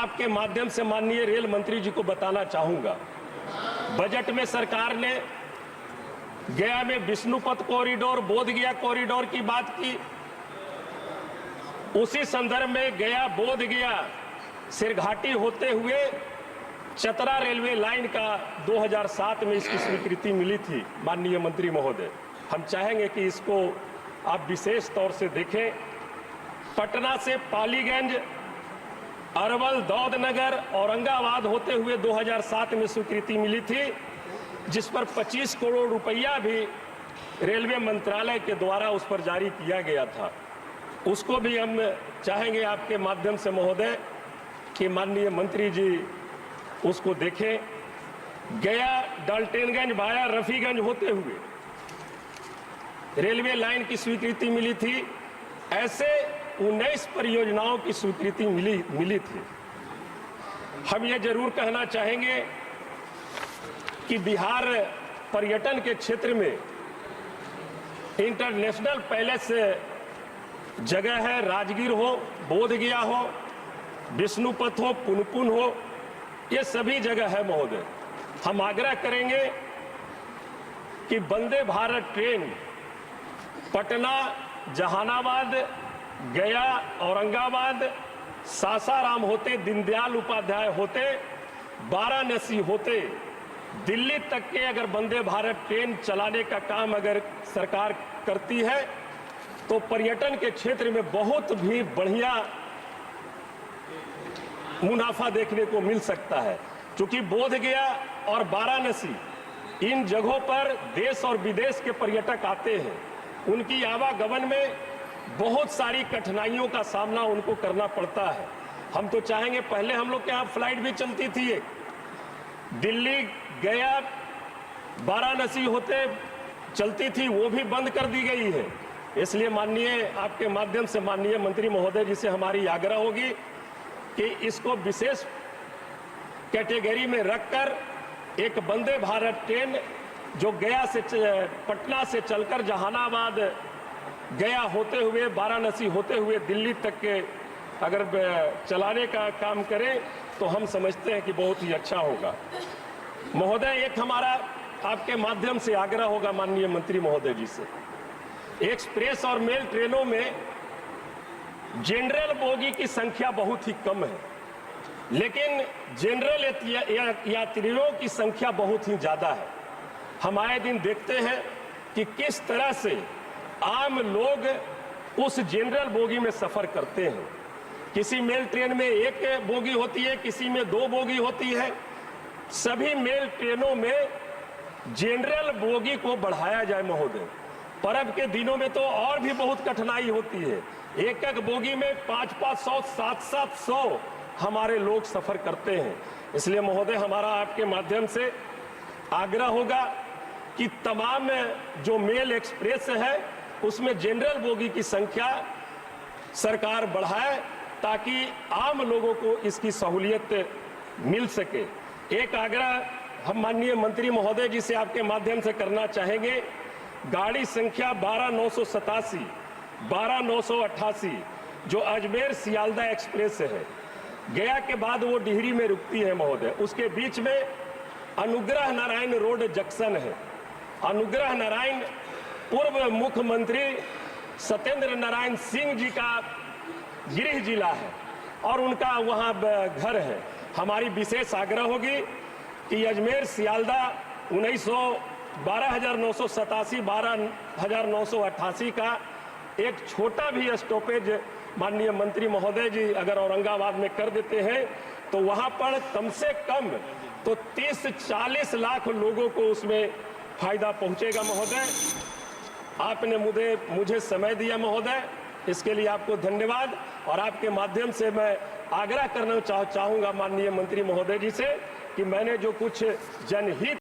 आपके माध्यम से माननीय रेल मंत्री जी को बताना चाहूंगा, बजट में सरकार ने गया में विष्णुपथ कॉरिडोर, बोधगया कॉरिडोर की बात की। उसी संदर्भ में गया बोधगया सिरघाटी होते हुए चतरा रेलवे लाइन का 2007 में इसकी स्वीकृति मिली थी। माननीय मंत्री महोदय, हम चाहेंगे कि इसको आप विशेष तौर से देखें। पटना से पालीगंज, अरवल, दौदनगर, औरंगाबाद होते हुए 2007 में स्वीकृति मिली थी, जिस पर 25 करोड़ रुपया भी रेलवे मंत्रालय के द्वारा उस पर जारी किया गया था। उसको भी हम चाहेंगे आपके माध्यम से महोदय कि माननीय मंत्री जी उसको देखें। गया डाल्टनगंज वाया रफीगंज होते हुए रेलवे लाइन की स्वीकृति मिली थी। ऐसे 19 परियोजनाओं की स्वीकृति मिली थी। हम ये जरूर कहना चाहेंगे कि बिहार पर्यटन के क्षेत्र में इंटरनेशनल पैलेस जगह है। राजगीर हो, बोधगया हो, विष्णुपथ हो, पुनपुन हो, ये सभी जगह है महोदय। हम आग्रह करेंगे कि वंदे भारत ट्रेन पटना, जहानाबाद, गया, औरंगाबाद, सासाराम होते, दीनदयाल उपाध्याय होते, वाराणसी होते दिल्ली तक के अगर वंदे भारत ट्रेन चलाने का काम अगर सरकार करती है तो पर्यटन के क्षेत्र में बहुत भी बढ़िया मुनाफा देखने को मिल सकता है। क्योंकि बोधगया और वाराणसी इन जगहों पर देश और विदेश के पर्यटक आते हैं। उनकी आवागमन में बहुत सारी कठिनाइयों का सामना उनको करना पड़ता है। हम तो चाहेंगे, पहले हम लोग के यहाँ फ्लाइट भी चलती थी, एक दिल्ली गया वाराणसी होते चलती थी, वो भी बंद कर दी गई है। इसलिए माननीय आपके माध्यम से माननीय मंत्री महोदय जी से हमारी आग्रह होगी कि इसको विशेष कैटेगरी में रखकर एक वंदे भारत ट्रेन जो गया से पटना से चलकर जहानाबाद, गया होते हुए, वाराणसी होते हुए दिल्ली तक के अगर चलाने का काम करें तो हम समझते हैं कि बहुत ही अच्छा होगा। महोदय, एक हमारा आपके माध्यम से आग्रह होगा माननीय मंत्री महोदय जी से, एक्सप्रेस और मेल ट्रेनों में जनरल बोगी की संख्या बहुत ही कम है, लेकिन जनरल यात्रियों की संख्या बहुत ही ज्यादा है। हम आए दिन देखते हैं कि किस तरह से आम लोग उस जनरल बोगी में सफर करते हैं। किसी मेल ट्रेन में एक बोगी होती है, किसी में 2 बोगी होती है। सभी मेल ट्रेनों में जनरल बोगी को बढ़ाया जाए महोदय। पर्व के दिनों में तो और भी बहुत कठिनाई होती है। एक एक बोगी में 500-500, 700 हमारे लोग सफर करते हैं। इसलिए महोदय, हमारा आपके माध्यम से आग्रह होगा कि तमाम जो मेल एक्सप्रेस है उसमें जनरल बोगी की संख्या सरकार बढ़ाए ताकि आम लोगों को इसकी सहूलियत मिल सके। एक आग्रह हम माननीय मंत्री महोदय जी से आपके माध्यम से करना चाहेंगे। गाड़ी संख्या 12987, 12988 जो अजमेर सियालदा एक्सप्रेस है, गया के बाद वो डिहरी में रुकती है महोदय। उसके बीच में अनुग्रह नारायण रोड जंक्शन है। अनुग्रह नारायण पूर्व मुख्यमंत्री सत्येंद्र नारायण सिंह जी का गृह जिला है और उनका वहाँ घर है। हमारी विशेष आग्रह होगी कि अजमेर सियालदा 12987, 12988 का एक छोटा भी स्टॉपेज माननीय मंत्री महोदय जी अगर औरंगाबाद में कर देते हैं तो वहाँ पर कम से कम तो 30-40 लाख लोगों को उसमें फायदा पहुँचेगा। महोदय, आपने मुझे समय दिया महोदय, इसके लिए आपको धन्यवाद। और आपके माध्यम से मैं आग्रह करना चाहूँगा माननीय मंत्री महोदय जी से कि मैंने जो कुछ जनहित